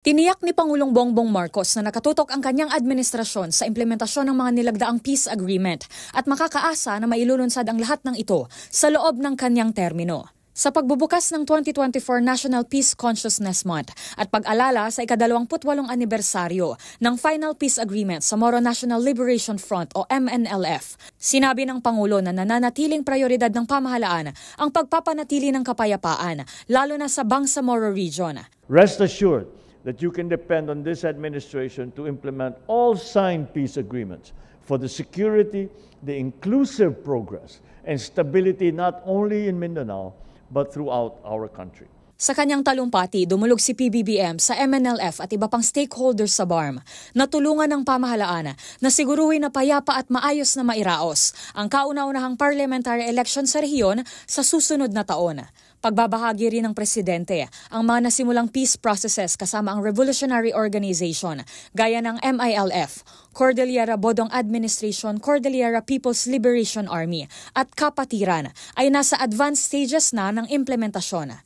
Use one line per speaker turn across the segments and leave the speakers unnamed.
Tiniyak ni Pangulong Bongbong Marcos na nakatutok ang kanyang administrasyon sa implementasyon ng mga nilagdaang peace agreement at makakaasa na mailulunsad ang lahat ng ito sa loob ng kanyang termino. Sa pagbubukas ng 2024 National Peace Consciousness Month at pag-alala sa ika-28 anibersaryo ng Final Peace Agreement sa Moro National Liberation Front o MNLF, sinabi ng Pangulo na nananatiling prioridad ng pamahalaan ang pagpapanatili ng kapayapaan, lalo na sa Bangsamoro Region.
Rest assured that you can depend on this administration to implement all signed peace agreements for the security, the inclusive progress, and stability not only in Mindanao, but throughout our country.
Sa kanyang talumpati, dumulog si PBBM sa MNLF at iba pang stakeholders sa BARM na tulungan ng pamahalaan na siguruhin na payapa at maayos na mairaos ang kauna-unahang parliamentary election sa rehiyon sa susunod na taon. Pagbabahagi rin ng presidente ang mga nasimulang peace processes kasama ang Revolutionary Organization gaya ng MILF, Cordillera Bodong Administration, Cordillera People's Liberation Army at Kapatiran ay nasa advanced stages na ng implementasyon.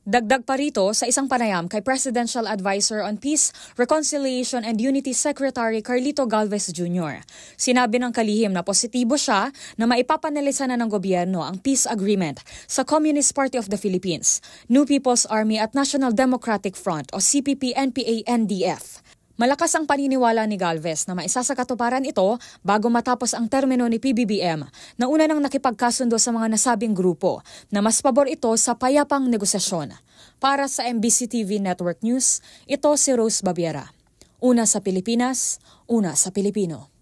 Dagdag pa rito sa isang panayam kay Presidential Advisor on Peace, Reconciliation and Unity Secretary Carlito Galvez Jr. Sinabi ng kalihim na positibo siya na maipapanalisa na ng gobyerno ang peace agreement sa Communist Party of the Philippines, New People's Army at National Democratic Front o CPP-NPA-NDF. Malakas ang paniniwala ni Galvez na maisasakatuparan ito bago matapos ang termino ni PBBM na una nang nakipagkasundo sa mga nasabing grupo na mas pabor ito sa payapang negosasyon. Para sa MBC TV Network News, ito si Rose Babiera. Una sa Pilipinas, una sa Pilipino.